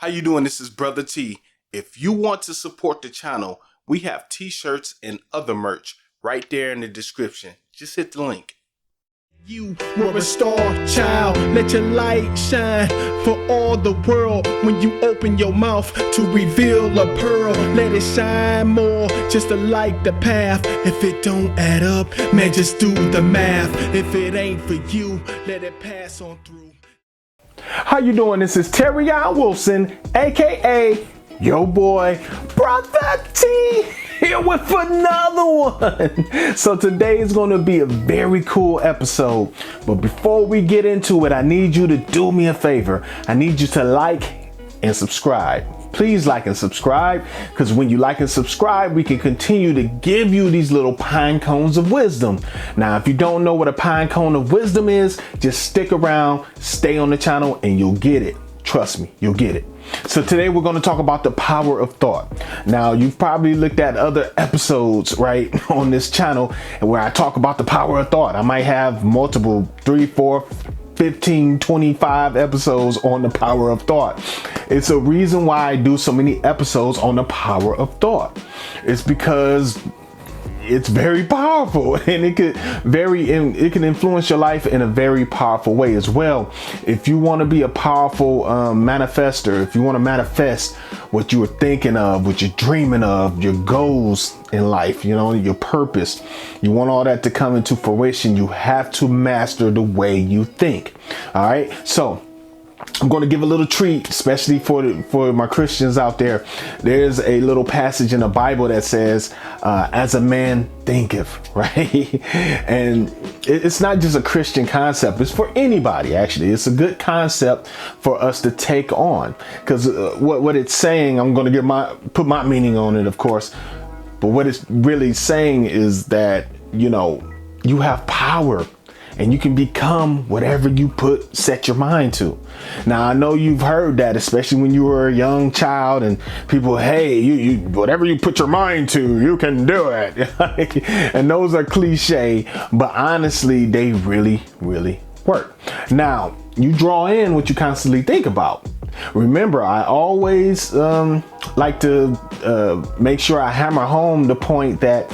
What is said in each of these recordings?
How you doing? This is Brotha T. If you want to support the channel, we have t-shirts and other merch right there in the description. Just hit the link. You were a star child, let your light shine for all the world. When you open your mouth to reveal a pearl, let it shine more, just to light the path. If it don't add up, man, just do the math. If it ain't for you, let it pass on through. How you doing? This is Terry Wilson, aka your boy Brotha T, here with another one. So today is going to be a very cool episode, but before we get into it, I need you to do me a favor. I need you to like and subscribe. Please like and subscribe, because when you like and subscribe, we can continue to give you these little pine cones of wisdom. Now, if you don't know what a pine cone of wisdom is, just stick around, stay on the channel, and you'll get it. Trust me, you'll get it. So today we're going to talk about the power of thought. Now, you've probably looked at other episodes, right, on this channel where I talk about the power of thought. I might have multiple 3, 4, 15, 25 episodes on the power of thought. It's a reason why I do so many episodes on the power of thought. It's because it's very powerful, and it can influence your life in a very powerful way as well. If you want to be a powerful manifester, if you want to manifest what you were thinking of, what you're dreaming of, your goals in life, you know, your purpose, you want all that to come into fruition, you have to master the way you think. All right, so I'm going to give a little treat, especially for my Christians out there. There's a little passage in the Bible that says, as a man thinketh, right? And it's not just a Christian concept. It's for anybody, actually. It's a good concept for us to take on, because what it's saying, I'm going to put my meaning on it, of course. But what it's really saying is that, you know, you have power. And you can become whatever you set your mind to. Now, I know you've heard that, especially when you were a young child, and people, hey, you whatever you put your mind to, you can do it. And those are cliche, but honestly, they really, really work. Now, you draw in what you constantly think about. Remember, I always like to make sure I hammer home the point that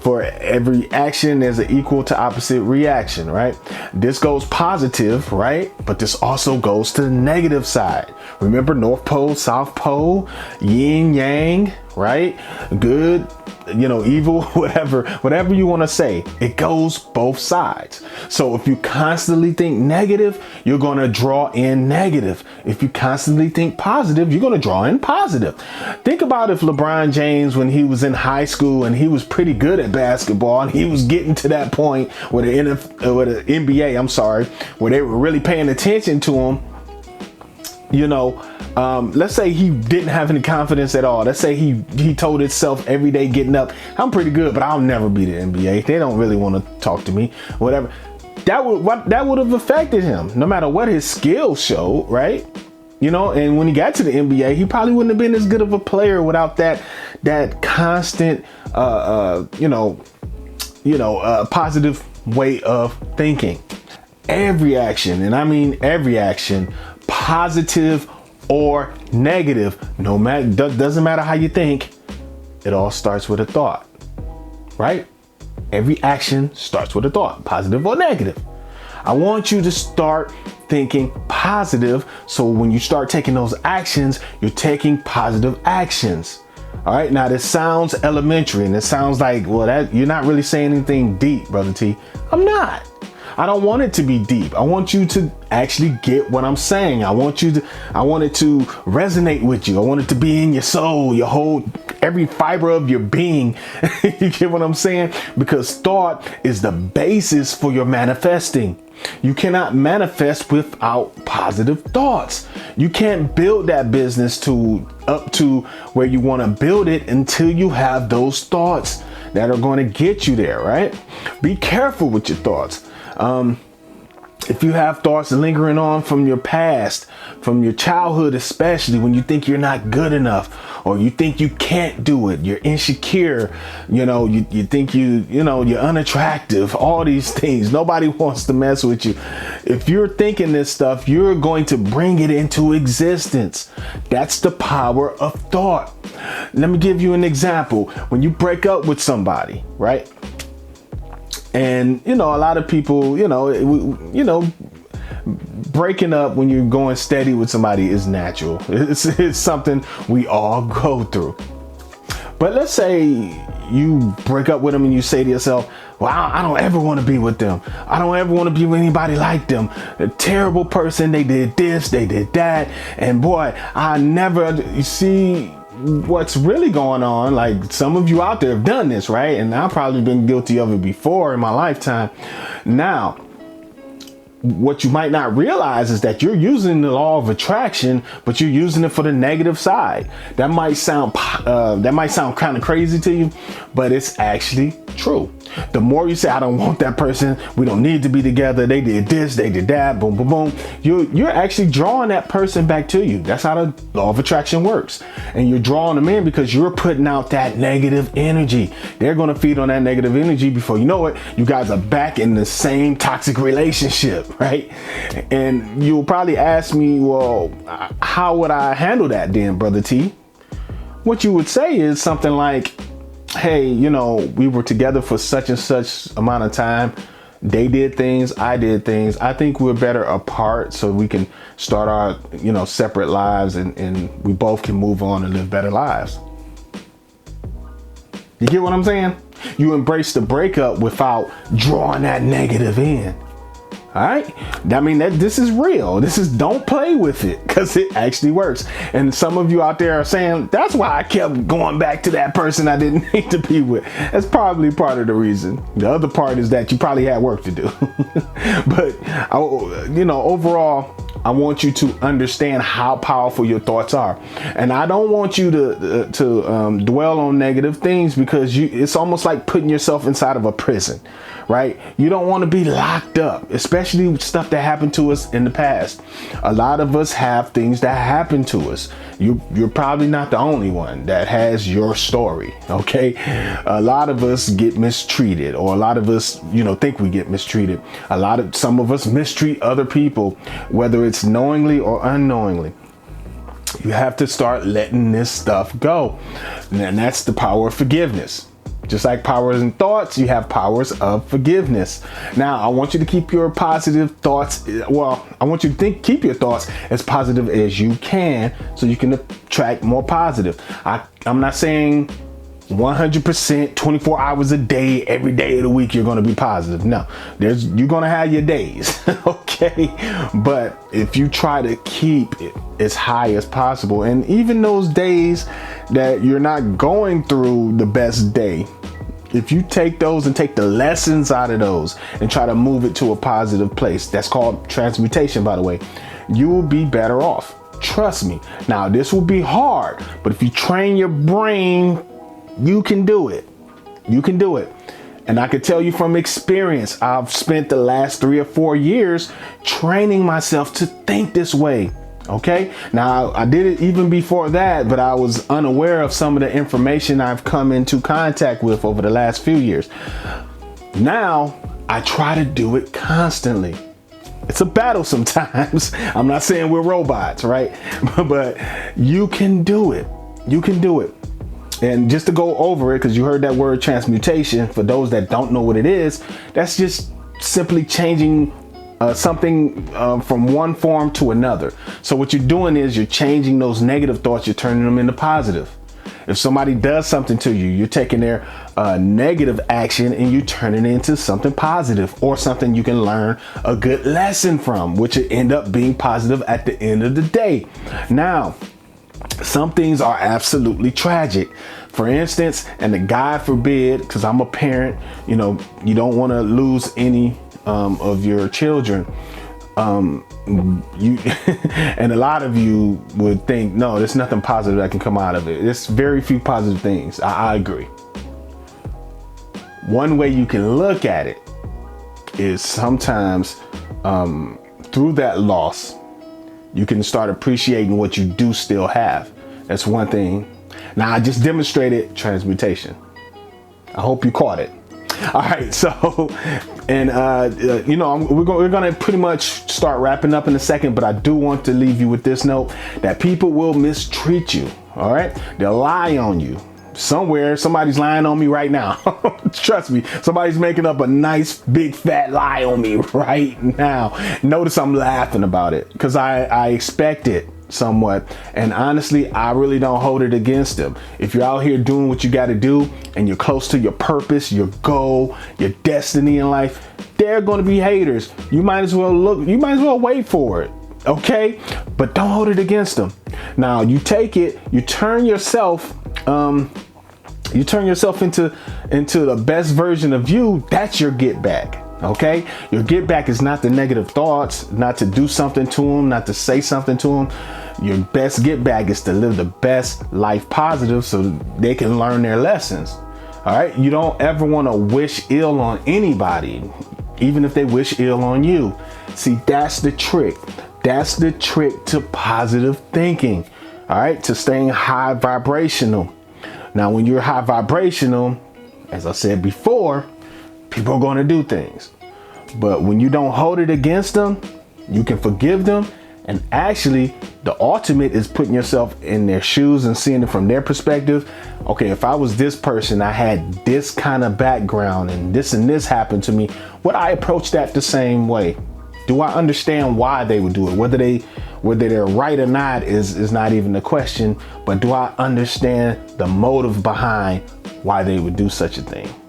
for every action, there's an equal to opposite reaction, right? This goes positive, right? But this also goes to the negative side. Remember, North Pole, South Pole, yin, yang, right? Good, you know, evil, whatever you want to say, it goes both sides. So if you constantly think negative, you're going to draw in negative. If you constantly think positive, you're going to draw in positive. Think about if LeBron James, when he was in high school and he was pretty good at basketball, and he was getting to that point where the NBA, where they were really paying attention to him. You know, let's say he didn't have any confidence at all. Let's say he told himself every day getting up, I'm pretty good, but I'll never be the NBA. They don't really want to talk to me, whatever. That would have affected him, no matter what his skills showed, right? You know, and when he got to the NBA, he probably wouldn't have been as good of a player without that constant, positive way of thinking. Every action, and I mean every action, positive or negative, doesn't matter how you think, it all starts with a thought, right? Every action starts with a thought, positive or negative. I want you to start thinking positive, so when you start taking those actions, you're taking positive actions. All right, now this sounds elementary, and it sounds like, well, that you're not really saying anything deep, Brother T. I'm not. I don't want it to be deep. I want you to actually get what I'm saying. I want it to resonate with you. I want it to be in your soul, every fiber of your being. You get what I'm saying? Because thought is the basis for your manifesting. You cannot manifest without positive thoughts. You can't build that business up to where you want to build it until you have those thoughts that are going to get you there, right? Be careful with your thoughts. If you have thoughts lingering on from your past, from your childhood, especially when you think you're not good enough or you think you can't do it, you're insecure, you think you're unattractive, all these things, nobody wants to mess with you. If you're thinking this stuff, you're going to bring it into existence. That's the power of thought. Let me give you an example. When you break up with somebody, right? And, a lot of people, breaking up when you're going steady with somebody is natural. It's something we all go through. But let's say you break up with them and you say to yourself, well, I don't ever want to be with them. I don't ever want to be with anybody like them. A terrible person. They did this, they did that. And boy, you see, what's really going on, like some of you out there have done this, right? And I've probably been guilty of it before in my lifetime. Now, what you might not realize is that you're using the law of attraction, but you're using it for the negative side. That might sound kind of crazy to you, but it's actually true. The more you say, I don't want that person, we don't need to be together, they did this, they did that, boom, boom, boom, you're actually drawing that person back to you. That's how the law of attraction works. And you're drawing them in because you're putting out that negative energy. They're going to feed on that negative energy. Before you know it, you guys are back in the same toxic relationship, right? And you'll probably ask me, well, how would I handle that then, Brother T? What you would say is something like, hey, we were together for such and such amount of time. They did things, I did things. I think we're better apart so we can start our, separate lives and we both can move on and live better lives. You get what I'm saying? You embrace the breakup without drawing that negative in. All right. I mean, this is real. Don't play with it because it actually works. And some of you out there are saying, that's why I kept going back to that person I didn't need to be with. That's probably part of the reason. The other part is that you probably had work to do. But, overall, I want you to understand how powerful your thoughts are. And I don't want you to dwell on negative things because it's almost like putting yourself inside of a prison. Right? You don't want to be locked up, especially with stuff that happened to us in the past. A lot of us have things that happen to us. You're probably not the only one that has your story. Okay. A lot of us get mistreated, or a lot of us, think we get mistreated. Some of us mistreat other people, whether it's knowingly or unknowingly. You have to start letting this stuff go. And that's the power of forgiveness. Just like powers and thoughts, you have powers of forgiveness. Now, I want you to keep your positive thoughts. Well, I want you to keep your thoughts as positive as you can so you can attract more positive. I'm not saying 100%, 24 hours a day, every day of the week, you're going to be positive. No, you're going to have your days. Okay. But if you try to keep it as high as possible, and even those days that you're not going through the best day, if you take those and take the lessons out of those and try to move it to a positive place, that's called transmutation, by the way, you will be better off. Trust me. Now, this will be hard, but if you train your brain, you can do it. You can do it. And I can tell you from experience, I've spent the last 3 or 4 years training myself to think this way. Okay. Now, I did it even before that, but I was unaware of some of the information I've come into contact with over the last few years. Now, I try to do it constantly. It's a battle sometimes. I'm not saying we're robots, right? But you can do it. You can do it. And just to go over it, because you heard that word transmutation, for those that don't know what it is, that's just simply changing something from one form to another. So what you're doing is you're changing those negative thoughts, you're turning them into positive. If somebody does something to you, you're taking their negative action and you turn it into something positive, or something you can learn a good lesson from, which will end up being positive at the end of the day. Now, some things are absolutely tragic. For instance, and God forbid, because I'm a parent, you don't want to lose any of your children. And a lot of you would think, no, there's nothing positive that can come out of it. There's very few positive things. I agree. One way you can look at it is sometimes through that loss, you can start appreciating what you do still have. That's one thing. Now, I just demonstrated transmutation. I hope you caught it. All right, so, and we're gonna pretty much start wrapping up in a second, but I do want to leave you with this note that people will mistreat you. All right, they'll lie on you. Somewhere, somebody's lying on me right now. Trust me, somebody's making up a nice big fat lie on me right now. Notice I'm laughing about it because I expect it somewhat, and honestly, I really don't hold it against them. If you're out here doing what you got to do and you're close to your purpose, your goal, your destiny in life, there are going to be haters. You might as well wait for it. Okay, but don't hold it against them. Now you take it, you turn yourself into the best version of you. That's your get back. Okay, your get back is not the negative thoughts, not to do something to them, not to say something to them. Your best get back is to live the best life positive so they can learn their lessons. All right, you don't ever want to wish ill on anybody, even if they wish ill on you. See, that's the trick. That's the trick to positive thinking. All right, to staying high vibrational. Now, when you're high vibrational, as I said before, people are going to do things. But when you don't hold it against them, you can forgive them. And actually, the ultimate is putting yourself in their shoes and seeing it from their perspective. Okay, if I was this person, I had this kind of background and this happened to me, would I approach that the same way? Do I understand why they would do it? Whether they're right or not is not even the question, but do I understand the motive behind why they would do such a thing?